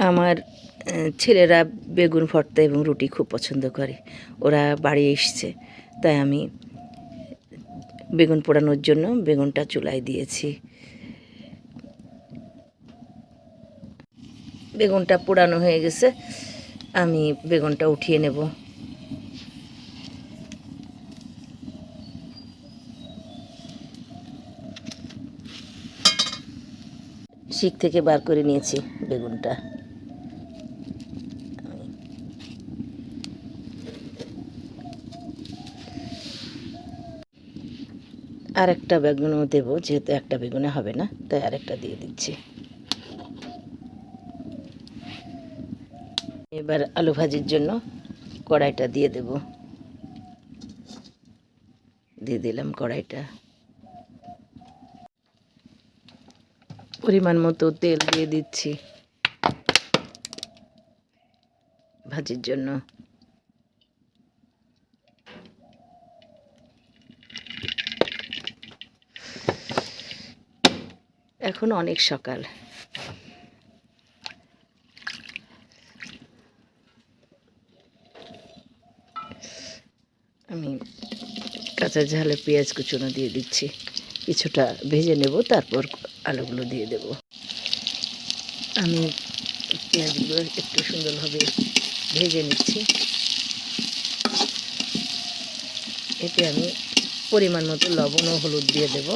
আমার ছেলেরা বেগুন ভর্তা এবং রুটি খুব পছন্দ করে। ওরা বাড়ি এসছে, তাই আমি বেগুন পোড়ানোর জন্য বেগুনটা চুলায় দিয়েছি। বেগুনটা পোড়ানো হয়ে গেছে, আমি বেগুনটা উঠিয়ে নেব। শিক থেকে বার করে নিয়েছি বেগুনটা। আর একটা বেগুনও দেবো, যেহেতু একটা বেগুনে হবে না, তাই আরেকটা দিয়ে দিচ্ছি। এবার আলু ভাজির জন্য কড়াইটা দিয়ে দেব। দিয়ে দিলাম কড়াইটা। পরিমাণ মতো তেল দিয়ে দিচ্ছি ভাজির জন্য। এখন অনেক সকাল, আমি কাঁচা ঝালে পেঁয়াজ কুচনো দিয়ে দিচ্ছি। কিছুটা ভেজে নেব, তারপর আলুগুলো দিয়ে দেব। আমি পেঁয়াজগুলো একটু সুন্দরভাবে ভেজে নিচ্ছি। এতে আমি পরিমাণ মতো লবণ ও হলুদ দিয়ে দেব।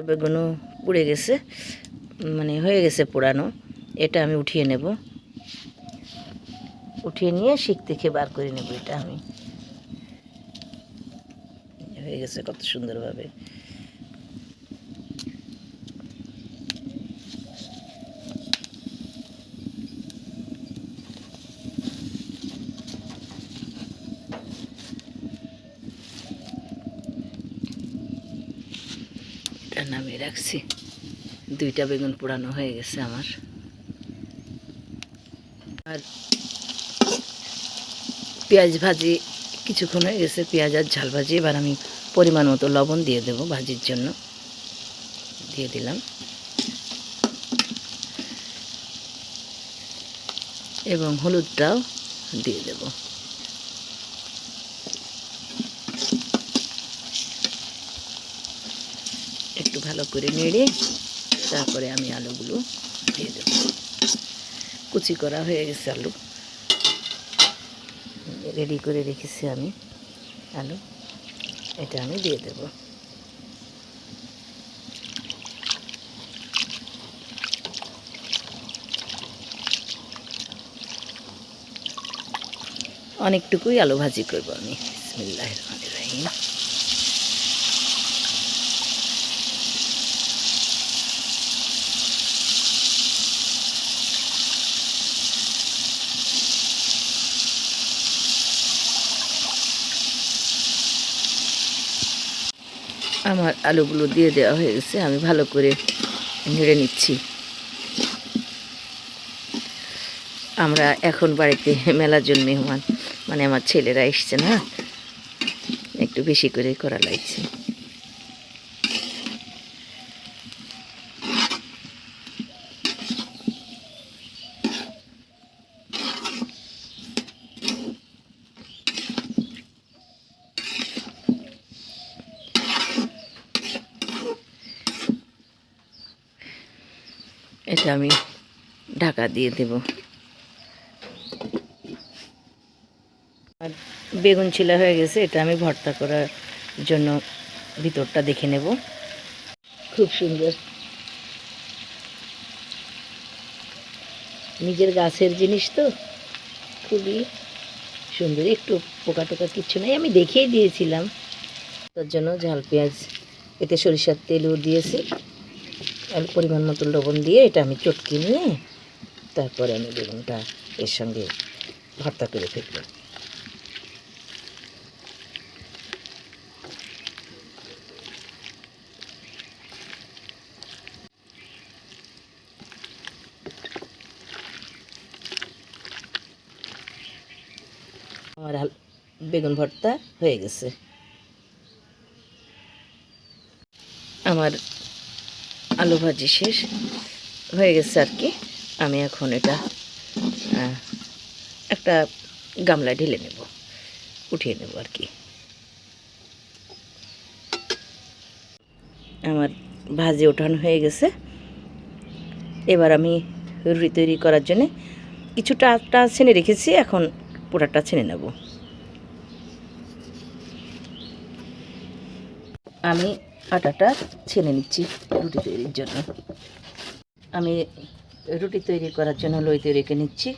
বেগুনও পুড়ে গেছে, মানে হয়ে গেছে পোড়ানো। এটা আমি উঠিয়ে নেব। উঠিয়ে নিয়ে শিক থেকে বার করে নেব। এটা আমি হয়ে গেছে কত সুন্দরভাবে। এটা নামিয়ে রাখছি। দুইটা বেগুন পোড়ানো হয়ে গেছে আমার। আর পেঁয়াজ ভাজি কিছুক্ষণ হয়ে গেছে, পেঁয়াজ আর ঝাল ভাজি। এবার আমি পরিমাণ মতো লবণ দিয়ে দেব ভাজির জন্য। দিয়ে দিলাম এবং হলুদটাও দিয়ে দেব। একটু ভালো করে নেড়ে তারপরে আমি আলুগুলো দিয়ে দেব। কুচি করা হয়ে গেছে আলু, রেডি করে রেখেছি আমি আলু। এটা আমি দিয়ে দেব। অনেকটুকুই আলু ভাজি করব আমি। বিসমিল্লাহির রহমানির রহিম। আমার আলুগুলো দিয়ে দেওয়া হয়ে গেছে, আমি ভালো করে নেড়ে নিচ্ছি। আমরা এখন বাড়িতে মেলার জন্য মেহমান, মানে আমার ছেলেরা এসছে না, একটু বেশি করে করা লাগছে। এটা আমি ঢাকা দিয়ে দেব। আর বেগুন ছিলা হয়ে গেছে, এটা আমি ভর্তা করার জন্য ভিতরটা দেখে নেব। খুব সুন্দর, নিজের গাছের জিনিস তো খুবই সুন্দর। একটু পোকা টোকা কিচ্ছু নেই, আমি দেখিয়ে দিয়েছিলাম। তার জন্য ঝাল পেঁয়াজ, এতে সরিষার তেলও দিয়েছি, আর পরিমাণ মতো লবণ দিয়ে এটা আমি চটকে নিয়ে তারপরে আমি বেগুনটা এর সঙ্গে ভর্তা করে ফেলব। আমার বেগুন ভর্তা হয়ে গেছে। আমার আলু ভাজি শেষ হয়ে গেছে আর কি। আমি এখন এটা একটা গামলায় ঢেলে নেব, উঠিয়ে নেব আর কি। আমার ভাজি ওঠানো হয়ে গেছে। এবার আমি রুটি তৈরি করার জন্যে কিছুটা আটা ছেনে রেখেছি, এখন পুরাটা ছেনে নেব। আমি আটাটা ছেনে নিচ্ছি রুটি তৈরির জন্য। আমি রুটি তৈরি করার জন্য লইতে রেখে নিচ্ছি।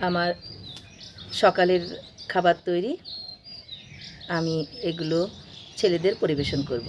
আমার সকালের খাবার তৈরি। আমি এগুলো ছেলেদের পরিবেশন করব।